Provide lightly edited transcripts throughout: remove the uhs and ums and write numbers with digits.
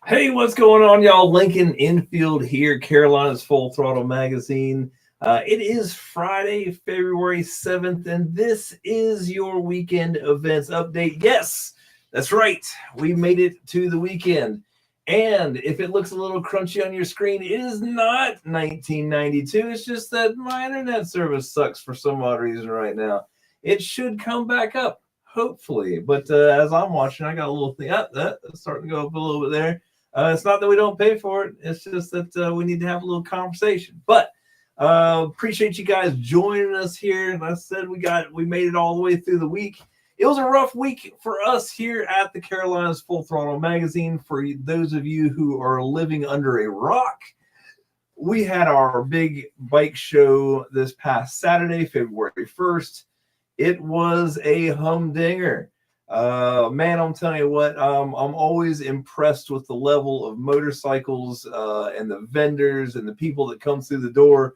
Hey, what's going on, y'all? Lincoln Infield here, Carolina's Full Throttle Magazine. It is Friday, February 7th, and this is your weekend events update. Yes, that's right. We made it to the weekend. And if it looks a little crunchy on your screen, it is not 1992. It's just that my internet service sucks for some odd reason right now. It should come back up, hopefully. But as I'm watching, I got a little thing up. That's starting to go up a little bit there. It's not that we don't pay for it. It's just that we need to have a little conversation. But appreciate you guys joining us here. And I said we made it all the way through the week. It was a rough week for us here at the Carolinas Full Throttle Magazine. For those of you who are living under a rock, we had our big bike show this past Saturday, February 1st. It was a humdinger. Man, I'm telling you what, I'm always impressed with the level of motorcycles and the vendors and the people that come through the door.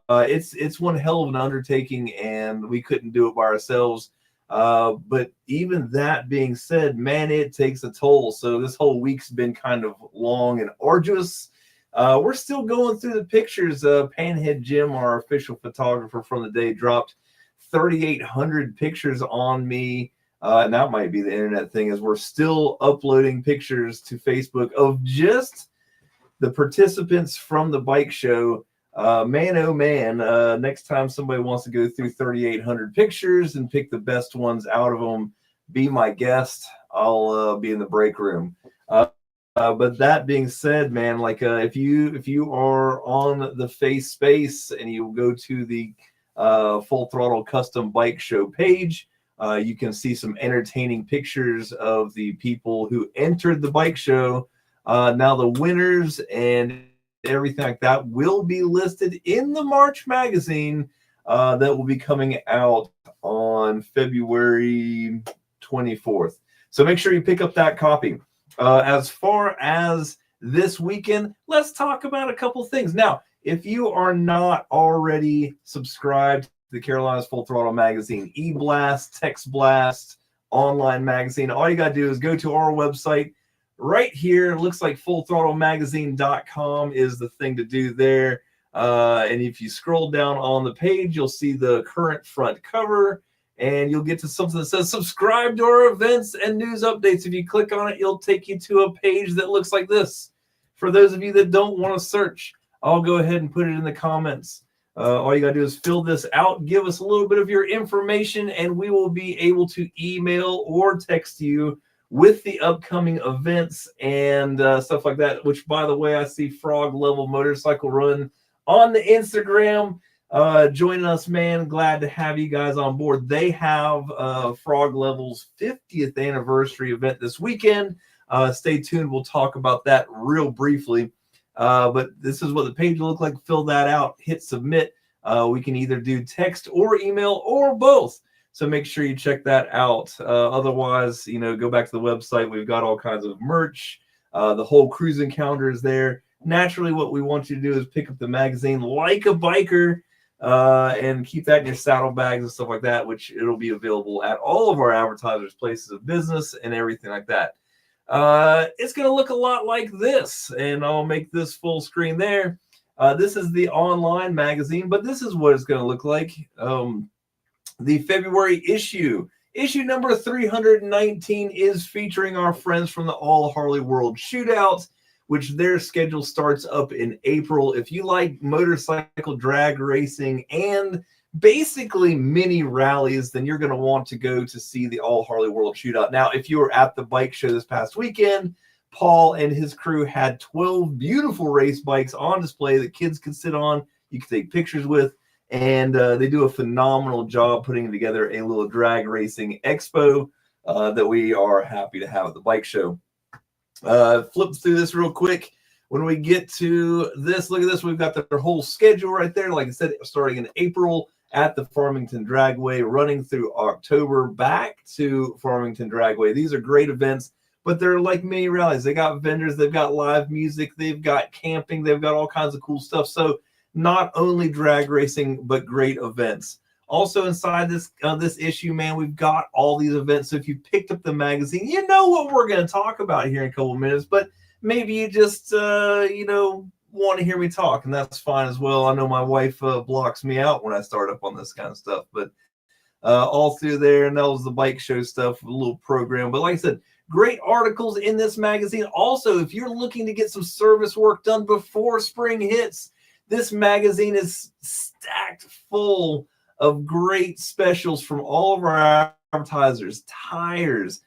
It's one hell of an undertaking, and we couldn't do it by ourselves. But even that being said, man, it takes a toll. So this whole week's been kind of long and arduous. We're still going through the pictures. Panhead Jim, our official photographer from the day, dropped 3,800 pictures on me. And that might be the internet thing, as we're still uploading pictures to Facebook of just the participants from the bike show. Man, oh man, next time somebody wants to go through 3,800 pictures and pick the best ones out of them, be my guest. I'll be in the break room. But that being said, man, like if you are on the Face Space and you go to the Full Throttle Custom Bike Show page, you can see some entertaining pictures of the people who entered the bike show. Now the winners and everything like that will be listed in the March magazine that will be coming out on February 24th. So make sure you pick up that copy. As far as this weekend, let's talk about a couple things. Now, if you are not already subscribed to the Carolinas Full Throttle Magazine e-blast, text blast, online magazine, all you got to do is go to our website right here. It looks like fullthrottlemagazine.com is the thing to do there. And if you scroll down on the page, you'll see the current front cover, and you'll get to something that says subscribe to our events and news updates. If you click on it, it'll take you to a page that looks like this. For those of you that don't want to search, I'll go ahead and put it in the comments. All you got to do is fill this out, give us a little bit of your information, and we will be able to email or text you with the upcoming events and stuff like that, which, by the way, I see Frog Level Motorcycle Run on the Instagram joining us, man. Glad to have you guys on board. They have Frog Level's 50th anniversary event this weekend. Stay tuned. We'll talk about that real briefly. But this is what the page will look like. Fill that out, hit submit. We can either do text or email or both. So make sure you check that out. Otherwise, go back to the website. We've got all kinds of merch. The whole cruising calendar is there. Naturally, what we want you to do is pick up the magazine like a biker and keep that in your saddlebags and stuff like that, which it'll be available at all of our advertisers' places of business and everything like that. It's going to look a lot like this, and I'll make this full screen there. This is the online magazine, but this is what it's going to look like. The February issue number 319 is featuring our friends from the All Harley World Shootout, which their schedule starts up in April. If you like motorcycle drag racing and basically mini rallies, then you're going to want to go to see the All Harley World Shootout. Now, if you were at the bike show this past weekend, Paul and his crew had 12 beautiful race bikes on display that kids could sit on, you could take pictures with, and they do a phenomenal job putting together a little drag racing expo that we are happy to have at the bike show. Flip through this real quick. When we get to this, look at this. We've got their whole schedule right there. Like I said, starting in April at the Farmington Dragway, running through October back to Farmington Dragway. These are great events, but they're like mini rallies. They got vendors, they've got live music, they've got camping, they've got all kinds of cool stuff. So not only drag racing, but great events. Also inside this issue, man, we've got all these events. So if you picked up the magazine, you know what we're going to talk about here in a couple of minutes. But maybe you just want to hear me talk, and that's fine as well. I know my wife blocks me out when I start up on this kind of stuff, but all through there, and that was the bike show stuff, a little program. But like I said, great articles in this magazine. Also, if you're looking to get some service work done before spring hits, this magazine is stacked full of great specials from all of our advertisers: tires,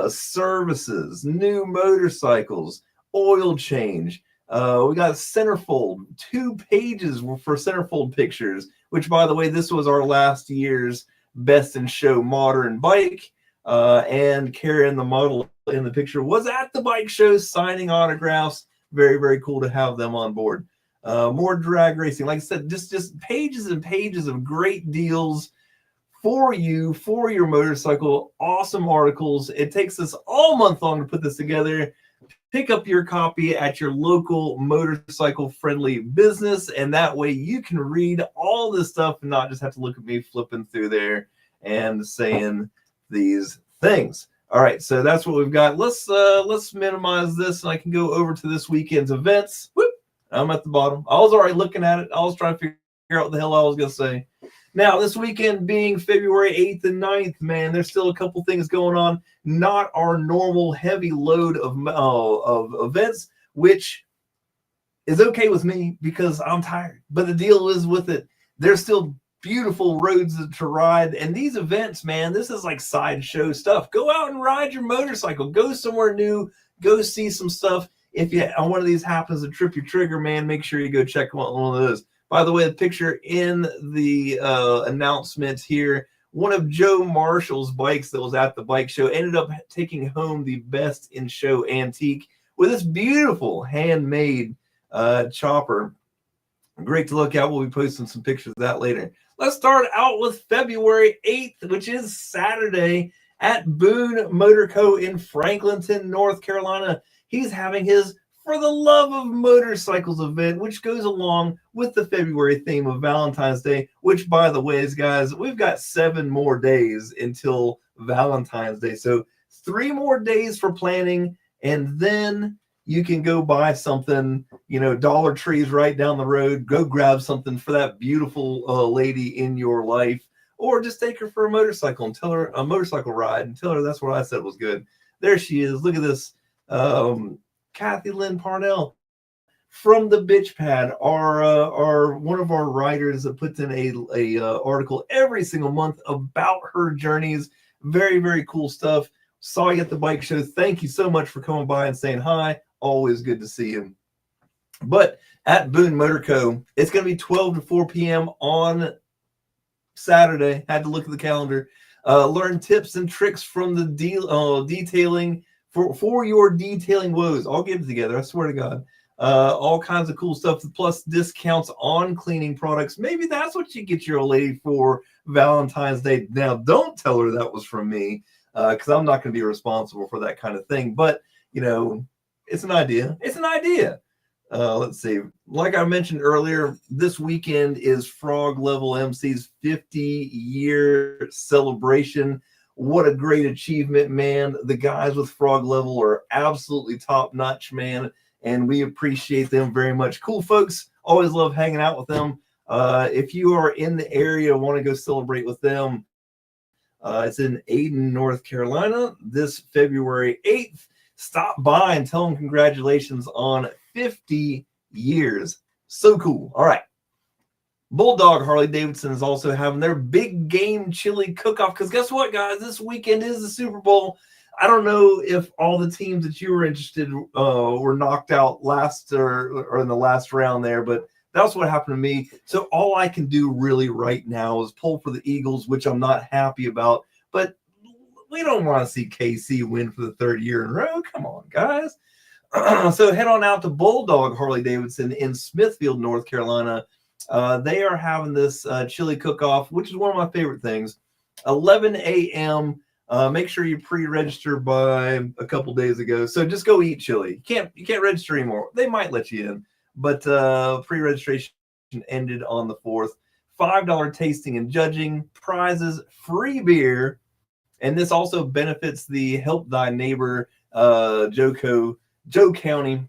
services, new motorcycles, oil change. We got centerfold, 2 pages for centerfold pictures, which, by the way, this was our last year's Best in Show modern bike. And Karen, the model in the picture, was at the bike show signing autographs. Very, very cool to have them on board. More drag racing. Like I said, just pages and pages of great deals for you, for your motorcycle. Awesome articles. It takes us all month long to put this together. Pick up your copy at your local motorcycle friendly business, and that way you can read all this stuff and not just have to look at me flipping through there and saying these things. All right, so that's what we've got. Let's minimize this, and I can go over to this weekend's events. Whoop, I'm at the bottom. I was already looking at it. I was trying to figure out what the hell I was going to say. Now, this weekend being February 8th and 9th, man, there's still a couple things going on. Not our normal heavy load of events, which is okay with me because I'm tired. But the deal is with it, there's still beautiful roads to ride. And these events, man, this is like sideshow stuff. Go out and ride your motorcycle. Go somewhere new. Go see some stuff. If you on one of these happens to trip your trigger, man, make sure you go check one of those. By the way, the picture in the announcement here, one of Joe Marshall's bikes that was at the bike show ended up taking home the Best in Show antique with this beautiful handmade chopper. Great to look at. We'll be posting some pictures of that later. Let's start out with February 8th, which is Saturday, at Boone Motor Co. in Franklinton, North Carolina. He's having his For the Love of Motorcycles event, which goes along with the February theme of Valentine's Day, which, by the way, guys, we've got 7 more days until Valentine's Day. So 3 more days for planning, and then you can go buy something, Dollar Tree's right down the road. Go grab something for that beautiful lady in your life, or just take her for a motorcycle and tell her a motorcycle ride and tell her that's what I said was good. There she is. Look at this. Kathy Lynn Parnell from the Bitch Pad, are one of our writers that puts in a article every single month about her journeys. Very, very cool stuff. Saw you at the bike show. Thank you so much for coming by and saying hi. Always good to see you. But at Boone Motor Co., it's going to be 12 to 4 p.m. on Saturday. Had to look at the calendar. Learn tips and tricks from the detailing for your detailing woes. I'll get it together. I swear to God. All kinds of cool stuff, plus discounts on cleaning products. Maybe that's what you get your old lady for Valentine's Day. Now, don't tell her that was from me, because I'm not going to be responsible for that kind of thing. But, it's an idea. It's an idea. Let's see. Like I mentioned earlier, this weekend is Frog Level MC's 50-year celebration. What a great achievement, man. The guys with Frog Level are absolutely top-notch, man, and we appreciate them very much. Cool folks. Always love hanging out with them. If you are in the area, want to go celebrate with them, it's in Ayden, North Carolina, this February 8th. Stop by and tell them congratulations on 50 years. So cool. All right. Bulldog Harley Davidson is also having their big game chili cook-off, because guess what, guys? This weekend is the Super Bowl. I don't know if all the teams that you were interested were knocked out last or in the last round there, but that's what happened to me. So all I can do really right now is pull for the Eagles, which I'm not happy about, but we don't want to see KC win for the 3rd year in a row. Come on, guys. So head on out to Bulldog Harley Davidson in Smithfield, North Carolina. They are having this chili cook-off, which is one of my favorite things. 11 a.m. Make sure you pre-register by a couple days ago. So just go eat chili. You can't register anymore. They might let you in, but pre-registration ended on the 4th. $5 tasting and judging, prizes, free beer, and this also benefits the Help Thy Neighbor JoCo Joe County.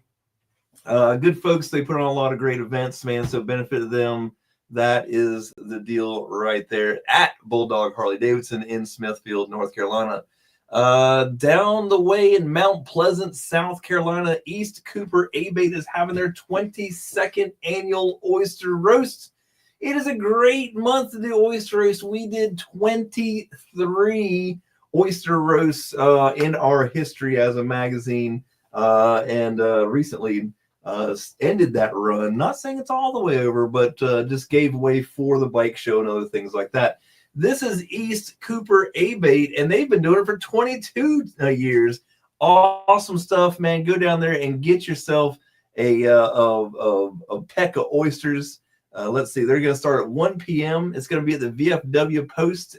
Good folks. They put on a lot of great events, man. So benefit them. That is the deal right there at Bulldog Harley Davidson in Smithfield, North Carolina. Down the way in Mount Pleasant, South Carolina, East Cooper Abate is having their 22nd annual oyster roast. It is a great month to do oyster roast. We did 23 oyster roasts in our history as a magazine, and recently ended that run. Not saying it's all the way over, but just gave away for the bike show and other things like that. This is East Cooper Abate, and they've been doing it for 22 years. Awesome stuff, man. Go down there and get yourself a peck of oysters. Let's see, they're going to start at 1 p.m. It's going to be at the VFW Post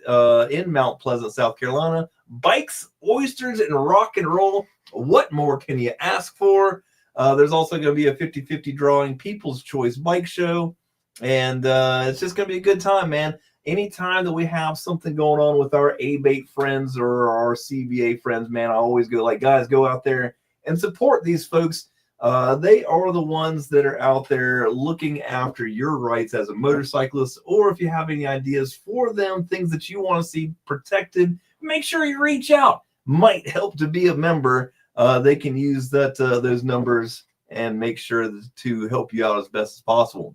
in Mount Pleasant, South Carolina. Bikes, oysters, and rock and roll. What more can you ask for? There's also going to be a 50-50 drawing People's Choice Bike Show. And it's just going to be a good time, man. Anytime that we have something going on with our Abate friends or our CBA friends, man, I always go like, guys, go out there and support these folks. They are the ones that are out there looking after your rights as a motorcyclist, or if you have any ideas for them, things that you want to see protected, make sure you reach out. Might help to be a member. They can use those numbers and make sure to help you out as best as possible.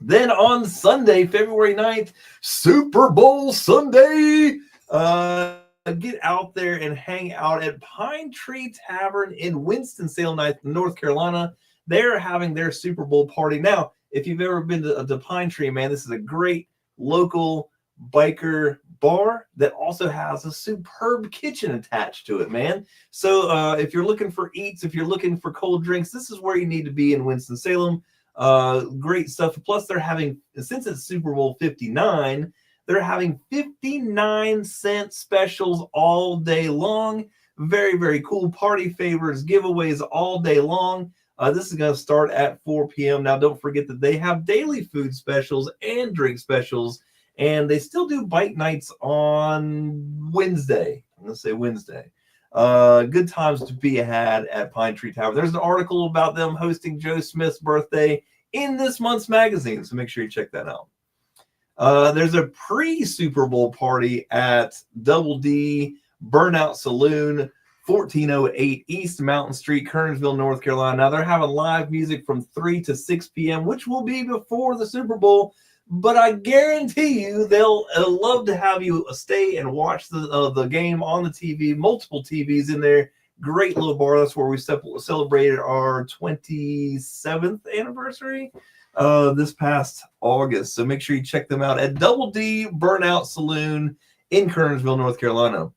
Then on Sunday, February 9th, Super Bowl Sunday, get out there and hang out at Pine Tree Tavern in Winston-Salem, North Carolina. They're having their Super Bowl party. Now, if you've ever been to Pine Tree, man, this is a great local biker bar that also has a superb kitchen attached to it, man. So if you're looking for eats, if you're looking for cold drinks, this is where you need to be in Winston-Salem. Great stuff. Plus, they're having, since it's Super Bowl 59, they're having 59-cent specials all day long. Very, very cool. Party favors, giveaways all day long. This is going to start at 4 p.m. Now, don't forget that they have daily food specials and drink specials, and they still do bike nights on Wednesday. I'm going to say Wednesday. Good times to be had at Pine Tree Tavern. There's an article about them hosting Joe Smith's birthday in this month's magazine, so make sure you check that out. There's a pre-Super Bowl party at Double D Burnout Saloon, 1408 East Mountain Street, Kernersville, North Carolina. Now, they're having live music from 3 to 6 p.m., which will be before the Super Bowl, but I guarantee you they'll love to have you stay and watch the game on the TV, multiple TVs in there. Great little bar. That's where we celebrated our 27th anniversary this past August. So make sure you check them out at Double D Burnout Saloon in Kernersville, North Carolina.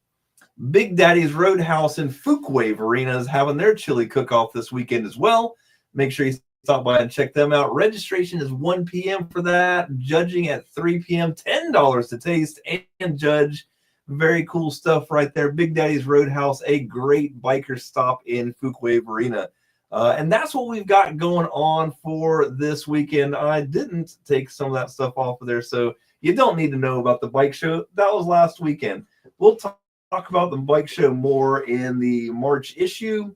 Big Daddy's Roadhouse in Fuquay Arena is having their chili cook-off this weekend as well. Make sure you stop by and check them out. Registration is 1 p.m. for that. Judging at 3 p.m. $10 to taste and judge. Very cool stuff right there. Big Daddy's Roadhouse, a great biker stop in Fuquay Arena. And that's what we've got going on for this weekend. I didn't take some of that stuff off of there, so you don't need to know about the bike show. That was last weekend. We'll talk about the bike show more in the March issue.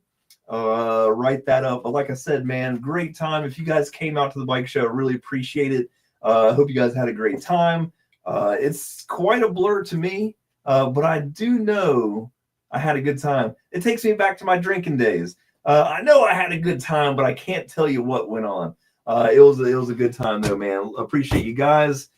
Write that up. But like I said, man, great time. If you guys came out to the bike show, really appreciate it. Hope you guys had a great time. It's quite a blur to me, but I do know I had a good time. It takes me back to my drinking days. I know I had a good time, but I can't tell you what went on. It was a good time though, man. Appreciate you guys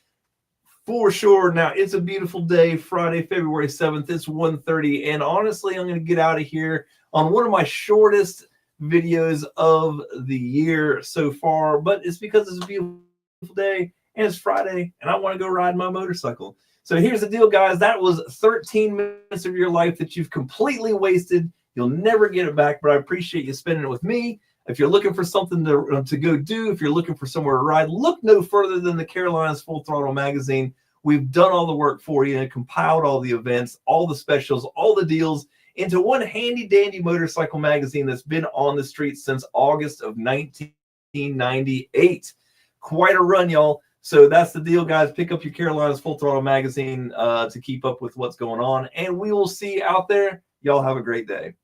for sure. Now it's a beautiful day, Friday, February 7th. It's 1:30, and honestly, I'm going to get out of here on one of my shortest videos of the year so far, but it's because it's a beautiful day and it's Friday, and I want to go ride my motorcycle. So here's the deal, guys. That was 13 minutes of your life that you've completely wasted. You'll never get it back, but I appreciate you spending it with me. If you're looking for something to go do, if you're looking for somewhere to ride, look no further than the Carolinas Full Throttle magazine. We've done all the work for you and compiled all the events, all the specials, all the deals into one handy-dandy motorcycle magazine that's been on the street since August of 1998. Quite a run, y'all. So that's the deal, guys. Pick up your Carolinas Full Throttle magazine to keep up with what's going on, and we will see you out there. Y'all have a great day.